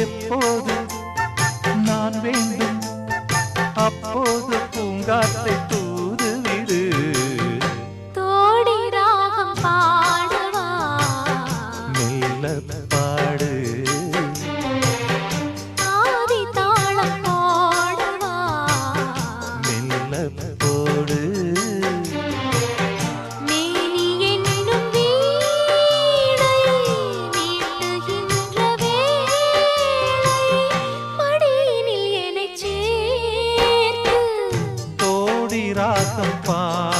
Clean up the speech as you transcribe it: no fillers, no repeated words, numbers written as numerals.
எப்போது நான் வேண்டும் அப்போது பூங்காற்றை தூது விடு. தோடி ராகம் பாடவா மெல்ல பாடு ஆதி தாளம் போடவா மெல்ல போடு. மேனி என்னும் வீணை மீட்டுகின்ற வேளை மடியினில் என்னைச் சேர்த்து தோடி ராகம் பாடு